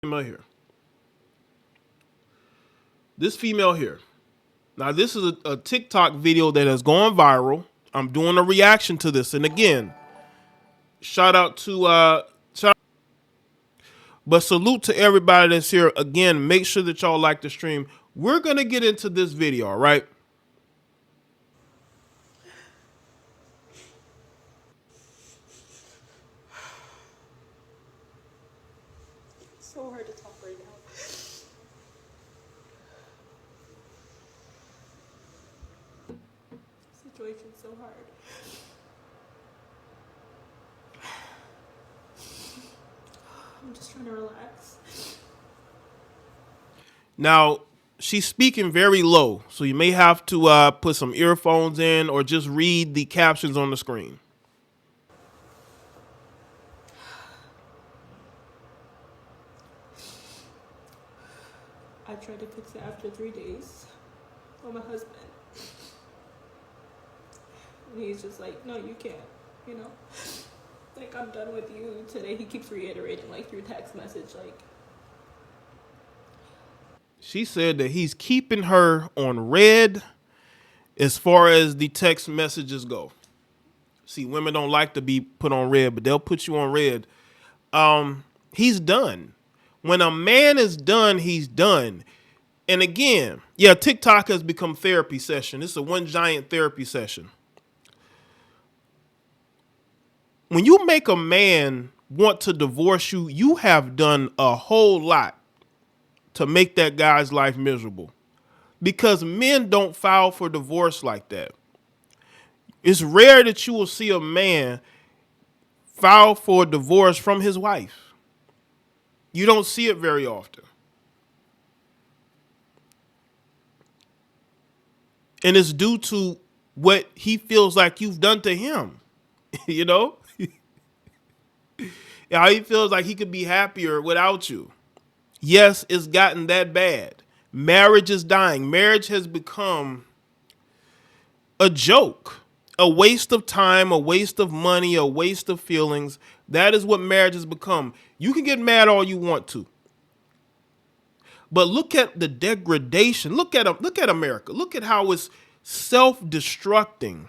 Female here. This female here. Now, this is a TikTok video that has gone viral. I'm doing a reaction to this, and again, shout out to but salute to everybody that's here. Again, make sure that y'all like the stream. We're gonna get into this video, all right? So hard to talk right now. Situation's so hard. I'm just trying to relax. Now, she's speaking very low, so you may have to put some earphones in or just read the captions on the screen. I tried to fix it after 3 days with my husband. And he's just like, no, you can't, you know? Like, I'm done with you. Today he keeps reiterating, like, through text message, like, She said that he's keeping her on red as far as the text messages go. See, women don't like to be put on red, but they'll put you on red. He's done. When a man is done, he's done. And again, yeah, TikTok has become therapy session. It's a one giant therapy session. When you make a man want to divorce you, you have done a whole lot to make that guy's life miserable. Because men don't file for divorce like that. It's rare that you will see a man file for divorce from his wife. You don't see it very often. And it's due to what he feels like you've done to him. You know? How he feels like he could be happier without you. Yes, it's gotten that bad. Marriage is dying. Marriage has become a joke, a waste of time, a waste of money, a waste of feelings. That is what marriage has become. You can get mad all you want to. But look at the degradation. Look at America. Look at how it's self-destructing.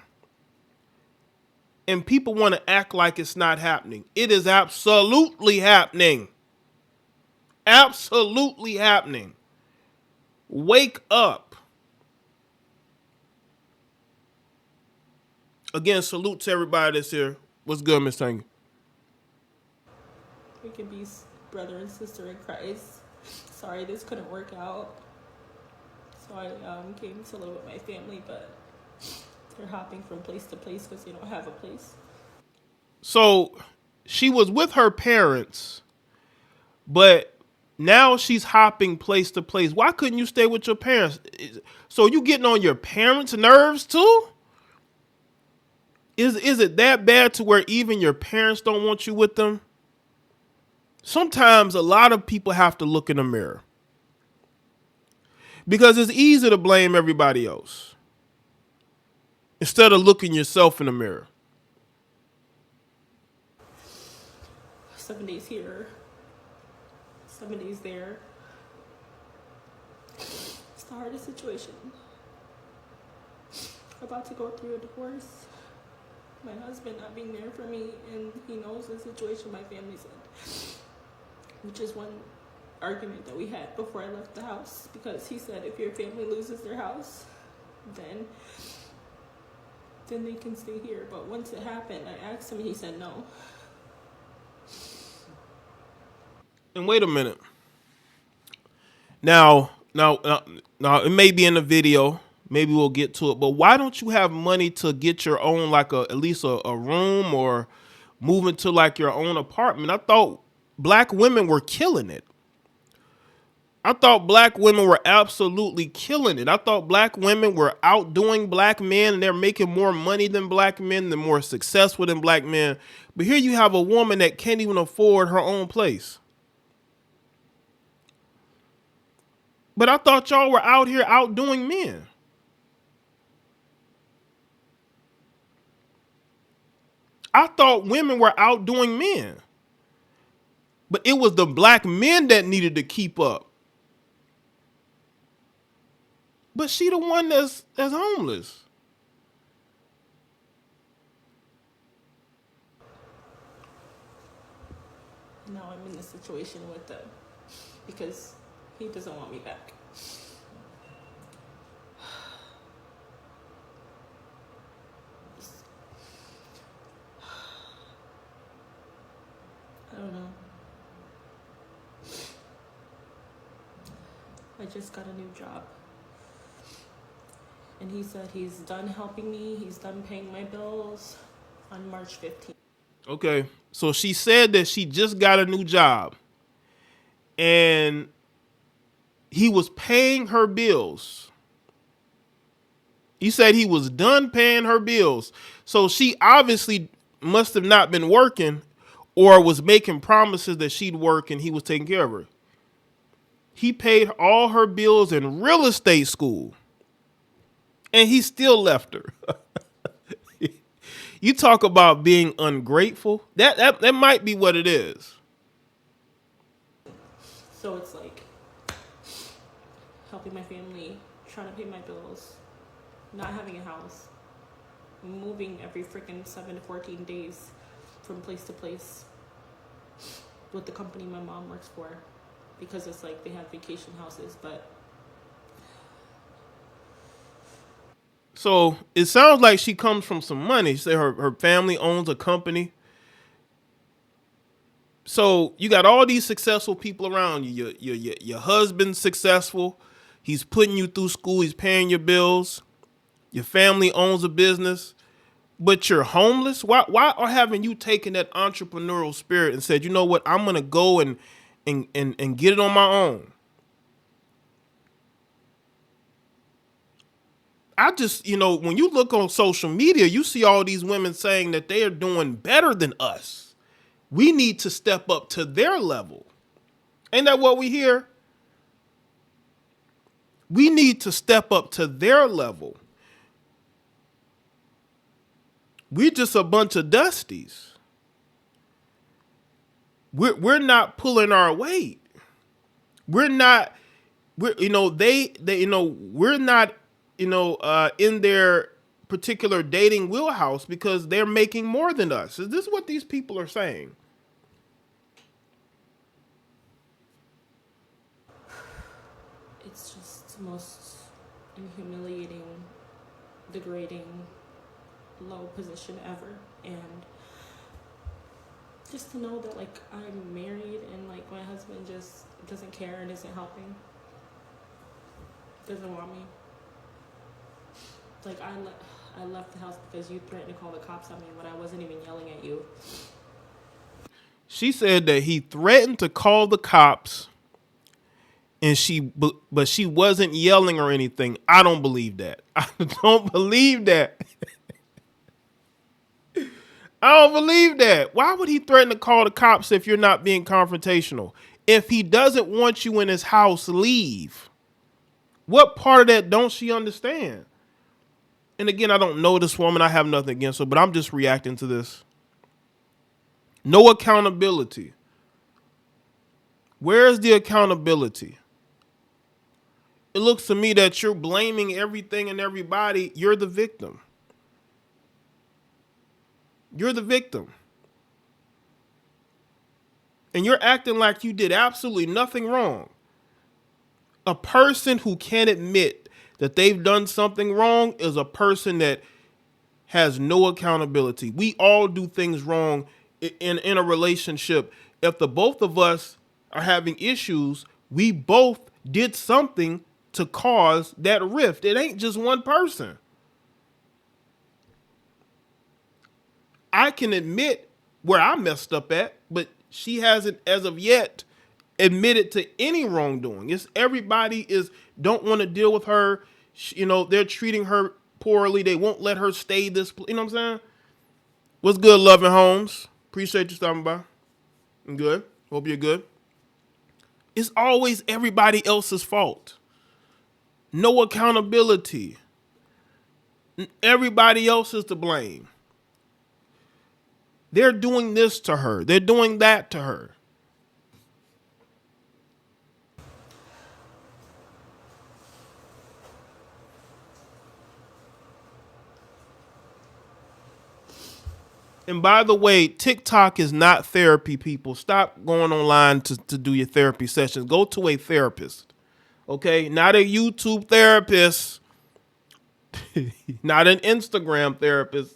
And people want to act like it's not happening. It is absolutely happening. Absolutely happening. Wake up. Again, salute to everybody that's here. What's good, Miss Tangy? we can be brother and sister in Christ. Sorry this couldn't work out. So I came to live with my family, but they're hopping from place to place because they don't have a place. So she was with her parents, but now she's hopping place to place. Why couldn't you stay with your parents? So you getting on your parents' nerves too? Is it that bad to where even your parents don't want you with them? Sometimes a lot of people have to look in the mirror. Because it's easy to blame everybody else instead of looking yourself in the mirror. 7 days here, 7 days there. It's the hardest situation. About to go through a divorce. My husband not being there for me, and he knows the situation my family's in. Which is one argument that we had before I left the house, because he said if your family loses their house, then they can stay here. But once it happened, I asked him and he said no. And wait a minute. Now, it may be in the video. Maybe we'll get to it. But why don't you have money to get your own, like at least a room, or move into like your own apartment? I thought black women were killing it. I thought black women were absolutely killing it. I thought black women were outdoing black men, and they're making more money than black men, they're more successful than black men. But here you have a woman that can't even afford her own place. But I thought y'all were out here outdoing men. I thought women were outdoing men. But it was the black men that needed to keep up. But she the one that's homeless. Now I'm in this situation with them because he doesn't want me back. I don't know. I just got a new job. And he said he's done helping me, he's done paying my bills on March 15th. Okay. So she said that she just got a new job and he was paying her bills. He said he was done paying her bills. So she obviously must have not been working or was making promises that she'd work and he was taking care of her. He paid all her bills in real estate school and he still left her. You talk about being ungrateful. That might be what it is. So it's like helping my family, trying to pay my bills, not having a house, moving every freaking 7 to 14 days from place to place with the company my mom works for, because it's like they have vacation houses. But So it sounds like she comes from some money. She said her family owns a company. So you got all these successful people around you. Your husband's successful. He's putting you through school. He's paying your bills. Your family owns a business, but you're homeless. Why haven't you taken that entrepreneurial spirit and said, you know what, I'm gonna go and get it on my own? I just, when you look on social media, you see all these women saying that they are doing better than us. We need to step up to their level. Ain't that what we hear? We need to step up to their level. We're just a bunch of dusties. We're not pulling our weight. We're not. We're they we're not in their particular dating wheelhouse because they're making more than us. Is this what these people are saying? it's just the most humiliating, degrading, low position ever. And just to know that like I'm married and like my husband just doesn't care and isn't helping, doesn't want me. Like I left the house because you threatened to call the cops on me when I wasn't even yelling at you. She said that he threatened to call the cops, and but she wasn't yelling or anything. I don't believe that. I don't believe that. I don't believe that. Why would he threaten to call the cops if you're not being confrontational? If he doesn't want you in his house, leave. What part of that don't she understand? And again, I don't know this woman. I have nothing against her, but I'm just reacting to this. No accountability. Where's the accountability? It looks to me that you're blaming everything and everybody. You're the victim. You're the victim. And you're acting like you did absolutely nothing wrong. A person who can't admit that they've done something wrong is a person that has no accountability. We all do things wrong in a relationship. If the both of us are having issues, we both did something to cause that rift. It ain't just one person. I can admit where I messed up at, but she hasn't, as of yet, admitted to any wrongdoing. It's everybody don't want to deal with her. They're treating her poorly. They won't let her stay this. You know what I'm saying? What's good, Loving Homes? Appreciate you stopping by. I'm good. Hope you're good. It's always everybody else's fault. No accountability. Everybody else is to blame. They're doing this to her. They're doing that to her. And by the way, TikTok is not therapy, people. Stop going online to do your therapy sessions. Go to a therapist. Okay? Not a YouTube therapist, not an Instagram therapist.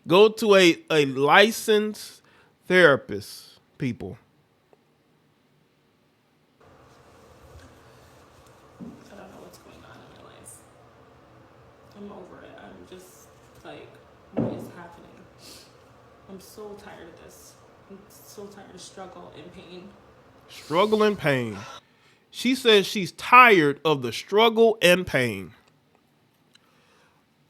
Go to a licensed therapist, people. I don't know what's going on in my life. I'm over it. I'm just like, what is happening? I'm so tired of this. I'm so tired of struggle and pain. Struggle and pain. She says she's tired of the struggle and pain.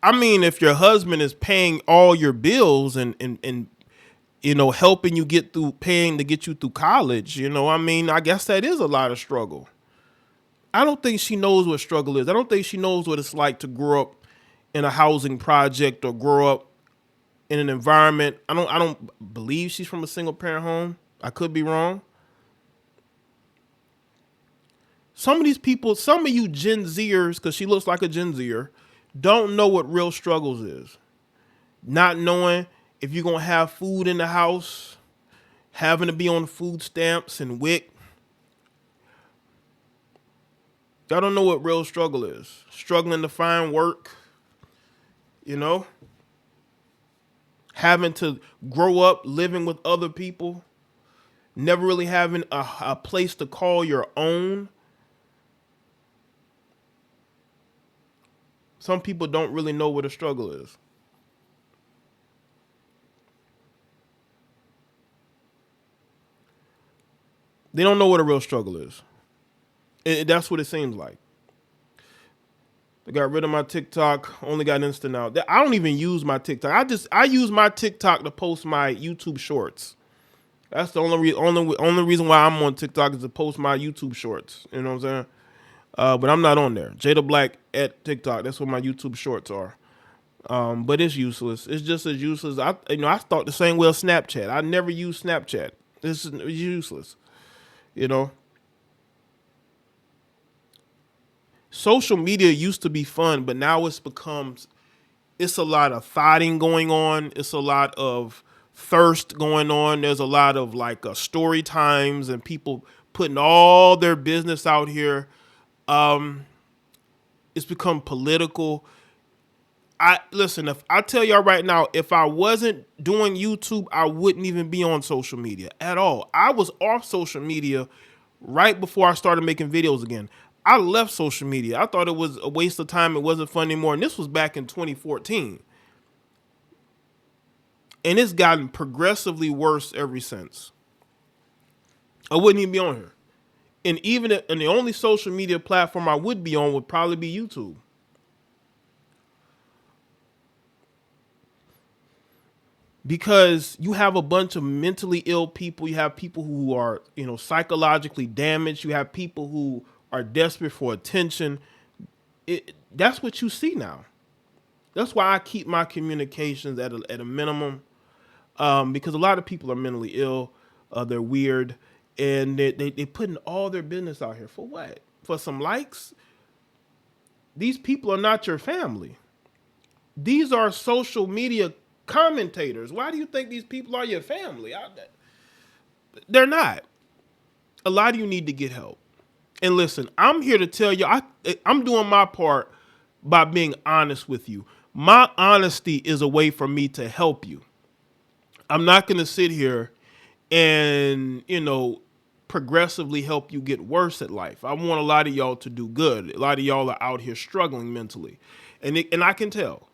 I mean, if your husband is paying all your bills and helping you get through, paying to get you through college, I mean, I guess that is a lot of struggle. I don't think she knows what struggle is. I don't think she knows what it's like to grow up in a housing project or grow up in an environment. I don't believe she's from a single parent home. I could be wrong. Some of these people, some of you Gen Zers, because she looks like a Gen Zer, don't know what real struggles is. Not knowing if you're going to have food in the house, having to be on food stamps and WIC. Y'all don't know what real struggle is. Struggling to find work, having to grow up living with other people, never really having a place to call your own. Some people don't really know what a struggle is. They don't know what a real struggle is. That's what it seems like. I got rid of my TikTok, only got Insta now. I don't even use my TikTok. I use my TikTok to post my YouTube shorts. That's the only reason why I'm on TikTok is to post my YouTube shorts. You know what I'm saying? But I'm not on there. Jada Black at TikTok. That's what my YouTube shorts are. But it's useless. It's just as useless. I thought the same way of Snapchat. I never use Snapchat. It's useless. Social media used to be fun, but now it's a lot of fighting going on. It's a lot of thirst going on. There's a lot of story times and people putting all their business out here. It's become political. Listen, if I tell y'all right now, if I wasn't doing YouTube, I wouldn't even be on social media at all. I was off social media right before I started making videos again. I left social media. I thought it was a waste of time. It wasn't fun anymore. And this was back in 2014. And it's gotten progressively worse ever since. I wouldn't even be on here. And the only social media platform I would be on would probably be YouTube. Because you have a bunch of mentally ill people. You have people who are, psychologically damaged. You have people who are desperate for attention. That's what you see now. That's why I keep my communications at a minimum. Because a lot of people are mentally ill. They're weird. And they putting all their business out here. For what? For some likes? These people are not your family. These are social media commentators. Why do you think these people are your family? They're not. A lot of you need to get help. And listen, I'm here to tell you, I'm doing my part by being honest with you. My honesty is a way for me to help you. I'm not going to sit here and, progressively help you get worse at life. I want a lot of y'all to do good. A lot of y'all are out here struggling mentally. And I can tell.